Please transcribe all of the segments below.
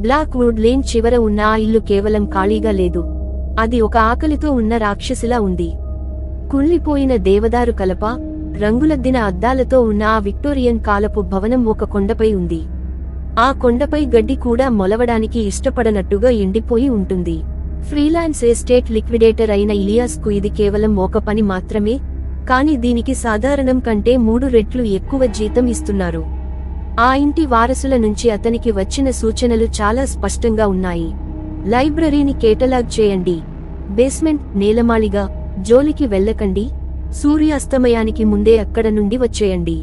Black would lane చివర ఉన్న ఆ ఇల్లు కేవలం ఖాళీగా లేదు. అది ఒక ఆకలితో ఉన్న రాక్షసిలా ఉంది. కుళ్ళిపోయిన దేవదారు కలప, రంగులద్దిన అద్దాలతో ఉన్న ఆ విక్టోరియన్ కాలపు భవనం ఒక కొండపై ఉంది. ఆ కొండపై గడ్డి కూడా మొలవడానికి ఇష్టపడనట్టుగా ఎండిపోయి ఉంటుంది. ఫ్రీలాన్స్ ఎస్టేట్ లిక్విడేటర్ అయిన ఇలియాస్కు ఇది కేవలం ఒక పని మాత్రమే, కానీ దీనికి సాధారణం కంటే 3 రెట్లు ఎక్కువ జీతం ఇస్తున్నారు. ఆ ఇంటి వారసుల నుంచి అతనికి వచ్చిన సూచనలు చాలా స్పష్టంగా ఉన్నాయి. లైబ్రరీని కేటలాగ్ చేయండి, బేస్మెంట్ నేలమాళిగా జోలికి వెళ్ళకండి, సూర్యాస్తమయానికి ముందే అక్కడ నుండి వచ్చేయండి.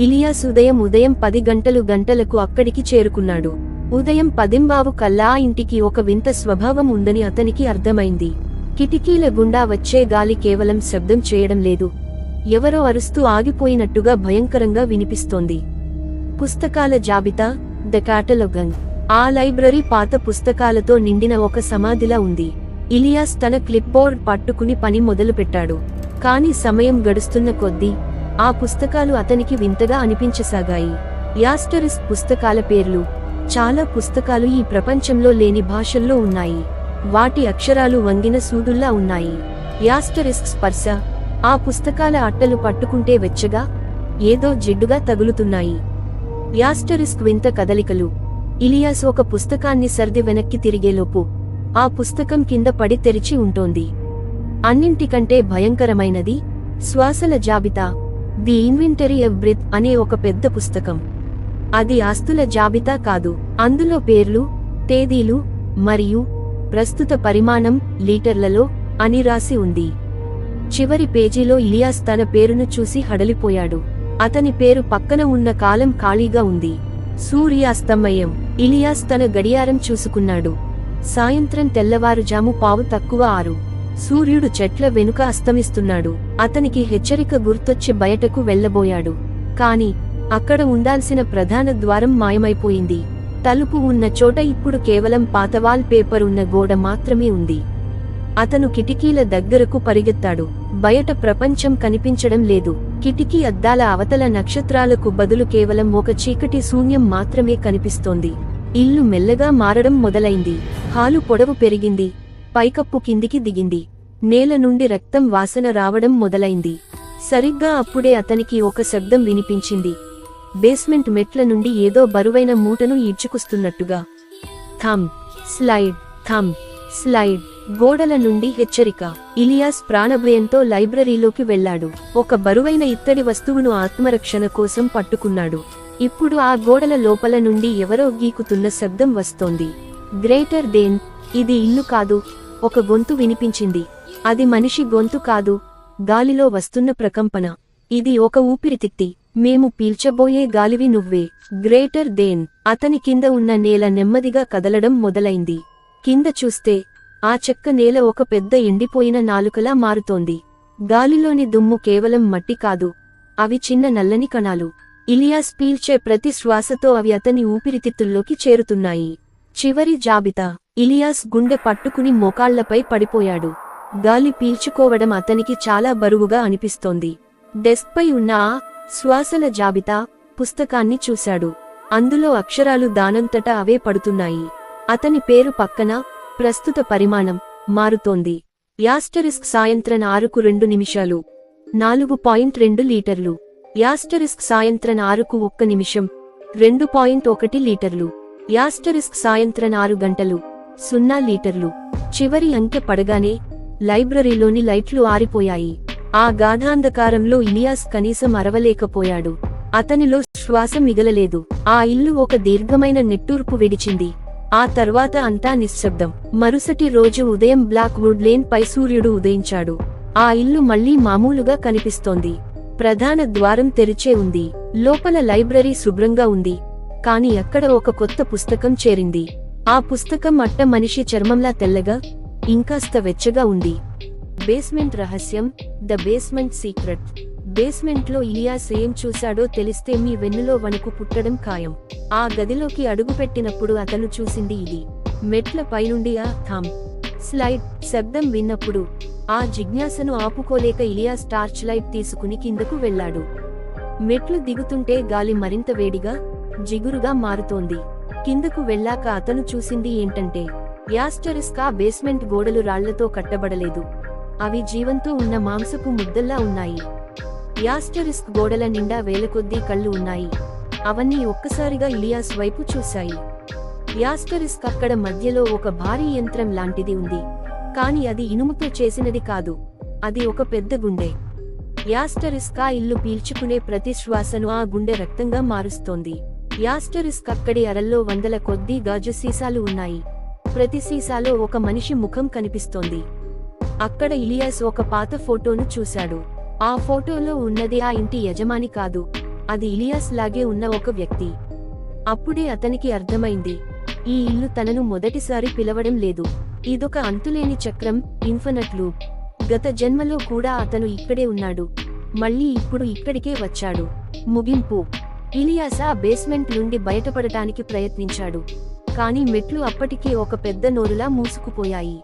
ఇలియాస్ ఉదయం 10 గంటలకు అక్కడికి చేరుకున్నాడు. ఉదయం 10 కల్లా ఆ ఇంటికి ఒక వింత స్వభావం ఉందని అతనికి అర్థమైంది. కిటికీల గుండా వచ్చే గాలి కేవలం శబ్దం చేయడం లేదు, ఎవరో అరుస్తూ ఆగిపోయినట్టుగా భయంకరంగా వినిపిస్తోంది. పుస్తకాల జాబితా, ద కాటలాగ్. ఆ లైబ్రరీ పాత పుస్తకాలతో నిండిన ఒక సమాధిలా ఉంది. ఇలియాస్ తన క్లిప్బోర్డ్ పట్టుకుని పని మొదలుపెట్టాడు. కాని సమయం గడుస్తున్న కొద్దీ ఆ పుస్తకాలు అతనికి వింతగా అనిపించసాగాయి. యాస్టరిస్క్ పుస్తకాల పేర్లు. చాలా పుస్తకాలు ఈ ప్రపంచంలో లేని భాషల్లో ఉన్నాయి. వాటి అక్షరాలు వంగిన సూదుల్లా ఉన్నాయి. యాస్టరిస్క్ స్పర్శ. ఆ పుస్తకాల అట్టలు పట్టుకుంటే వెచ్చగా, ఏదో జిడ్డుగా తగులుతున్నాయి. యాస్టరిస్క్ వింత కదలికలు. ఇలియాస్ ఒక పుస్తకాన్ని సర్ది వెనక్కి తిరిగేలోపు ఆ పుస్తకం కింద పడి తెరిచి ఉంటోంది. అన్నింటికంటే భయంకరమైనది శ్వాసల జాబితా, ది ఇన్వెంటరీ ఆఫ్ బ్రెత్ అనే ఒక పెద్ద పుస్తకం. అది ఆస్తుల జాబితా కాదు, అందులో పేర్లు, తేదీలు మరియు ప్రస్తుత పరిమాణం లీటర్లలో అని రాసి ఉంది. చివరి పేజీలో ఇలియాస్ తన పేరును చూసి హడలిపోయాడు. అతని పేరు పక్కన ఉన్న కాలం ఖాళీగా ఉంది. సూర్యాస్తమయం. ఇలియాస్ తన గడియారం చూసుకున్నాడు. సాయంత్రం తెల్లవారుజాము 5:06. సూర్యుడు చెట్ల వెనుక అస్తమిస్తున్నాడు. అతనికి హెచ్చరిక గుర్తొచ్చి బయటకు వెళ్లబోయాడు. కాని అక్కడ ఉండాల్సిన ప్రధాన ద్వారం మాయమైపోయింది. తలుపు ఉన్న చోట ఇప్పుడు కేవలం పాత వాల్ పేపర్ ఉన్న గోడ మాత్రమే ఉంది. అతను కిటికీల దగ్గరకు పరిగెత్తాడు. బయట ప్రపంచం కనిపించడం లేదు. కిటికీ అద్దాల అవతల నక్షత్రాలకు బదులు కేవలం ఒక చీకటి శూన్యం మాత్రమే కనిపిస్తోంది. ఇల్లు మెల్లగా మారడం మొదలైంది. హాలు పొడవు పెరిగింది, పైకప్పు కిందికి దిగింది. నేల నుండి రక్తం వాసన రావడం మొదలైంది. సరిగ్గా అప్పుడే అతనికి ఒక శబ్దం వినిపించింది. బేస్మెంట్ మెట్ల నుండి ఏదో బరువైన మూటను ఈడ్చుకొస్తున్నట్టుగా. Thump slide, thump slide. గోడల నుండి హెచ్చరిక. ఇలియాస్ ప్రాణభయంతో లైబ్రరీలోకి వెళ్లాడు. ఒక బరువైన ఇత్తడి వస్తువును ఆత్మరక్షణ కోసం పట్టుకున్నాడు. ఇప్పుడు ఆ గోడల లోపల నుండి ఎవరో గీకుతున్న శబ్దం వస్తోంది. Greater than. ఇది ఇల్లు కాదు. ఒక గొంతు వినిపించింది. అది మనిషి గొంతు కాదు, గాలిలో వస్తున్న ప్రకంపన. ఇది ఒక ఊపిరితిత్తి. మేము పీల్చబోయే గాలివి నువ్వే. Greater than. అతని కింద ఉన్న నేల నెమ్మదిగా కదలడం మొదలైంది. కింద చూస్తే ఆ చెక్క నేల ఒక పెద్ద ఎండిపోయిన నాలుకలా మారుతోంది. గాలిలోని దుమ్ము కేవలం మట్టి కాదు, అవి చిన్న నల్లని కణాలు. ఇలియాస్ పీల్చే ప్రతి శ్వాసతో అవి అతని ఊపిరితిత్తుల్లోకి చేరుతున్నాయి. చివరి జాబితా. ఇలియాస్ గుండె పట్టుకుని మోకాళ్లపై పడిపోయాడు. గాలి పీల్చుకోవడం అతనికి చాలా బరువుగా అనిపిస్తోంది. డెస్క్పై ఉన్న ఆ శ్వాసల జాబితా పుస్తకాన్ని చూశాడు. అందులో అక్షరాలు దానంతటా అవే పడుతున్నాయి. అతని పేరు పక్కన ప్రస్తుత పరిమాణం మారుతోంది. యాస్టరిస్క్ సాయంత్రం 6:02, 4.2 లీటర్లు. యాస్టరిస్క్ సాయంత్రం 6:01, 2.1 లీటర్లు. యాస్టరిస్క్ సాయంత్రం 6 గంటలు, 0 లీటర్లు. చివరి అంకె పడగానే లైబ్రరీలోని లైట్లు ఆరిపోయాయి. ఆ గాఢాంధకారంలో ఇలియాస్ కనీసం అరవలేకపోయాడు. అతనిలో శ్వాస మిగలలేదు. ఆ ఇల్లు ఒక దీర్ఘమైన నిట్టూర్పు విడిచింది. ఆ తర్వాత అంతా నిశ్శబ్దం. మరుసటి రోజు ఉదయం బ్లాక్ వుడ్ లేన్ పై సూర్యుడు ఉదయించాడు. ఆ ఇల్లు మళ్లీ మామూలుగా కనిపిస్తోంది. ప్రధాన ద్వారం తెరిచే ఉంది. లోపల లైబ్రరీ శుభ్రంగా ఉంది. కాని అక్కడ ఒక కొత్త పుస్తకం చేరింది. ఆ పుస్తకం అట్ట మనిషి చర్మంలా తెల్లగా, ఇంకాస్త వెచ్చగా ఉంది. బేస్మెంట్ రహస్యం, ద బేస్మెంట్ సీక్రెట్. బేస్మెంట్లో ఇలియాస్ ఏం చూశాడో తెలిస్తే మీ వెన్నులో వణుకు పుట్టడం ఖాయం. ఆ గదిలోకి అడుగుపెట్టినప్పుడు అతను చూసింది ఇది. మెట్ల పైనుండి ఆ థమ్ స్లైడ్ శబ్దం విన్నప్పుడు ఆ జిజ్ఞాసను ఆపుకోలేక ఇలియాస్ టార్చ్ లైట్ తీసుకుని కిందకు వెళ్లాడు. మెట్లు దిగుతుంటే గాలి మరింత వేడిగా, జిగురుగా మారుతోంది. కిందకు వెళ్ళాక అతను చూసింది ఏంటంటే యాస్టరిస్కా బేస్మెంట్ గోడలు రాళ్లతో కట్టబడలేదు. అవి జీవంతో ఉన్న మాంసపు ముద్దల్లా ఉన్నాయి. యాస్టరిస్క్ గోడల నిండా వేలకొద్దీ కళ్ళు ఉన్నాయి. అవన్నీ ఒక్కసారిగా ఇలియాస్ వైపు చూశాయి. యాస్టరిస్క్ అక్కడ మధ్యలో ఒక భారీ యంత్రం లాంటిది ఉంది. కాని అది ఇనుముతో చేసినది కాదు. అది ఒక పెద్ద గుండె. యాస్టరిస్క్ ఆ ఇల్లు పీల్చుకునే ప్రతి శ్వాసను ఆ గుండె రక్తంగా మారుస్తోంది. యాస్టరిస్క్ అక్కడి అరల్లో వందల కొద్దీ గాజు సీసాలు ఉన్నాయి. ప్రతి సీసాలో ఒక మనిషి ముఖం కనిపిస్తోంది. అక్కడ ఇలియాస్ ఒక పాత ఫోటోను చూశాడు. ఆ ఫోటోలో ఉన్నది ఆ ఇంటి యజమాని కాదు, అది ఇలియాస్ లాగే ఉన్న ఒక వ్యక్తి. అప్పుడే అతనికి అర్థమైంది, ఈ ఇల్లు తనను మొదటిసారి పిలవడం లేదు. ఇదొక అంతులేని చక్రం, ఇన్ఫినిట్ లూప్. గత జన్మలో కూడా అతను ఇక్కడే ఉన్నాడు, మళ్ళీ ఇప్పుడు ఇక్కడికే వచ్చాడు. ముగింపు. ఇలియాస్ ఆ బేస్మెంట్ నుండి బయటపడటానికి ప్రయత్నించాడు. కాని మెట్లు అప్పటికే ఒక పెద్ద నోరులా మూసుకుపోయాయి.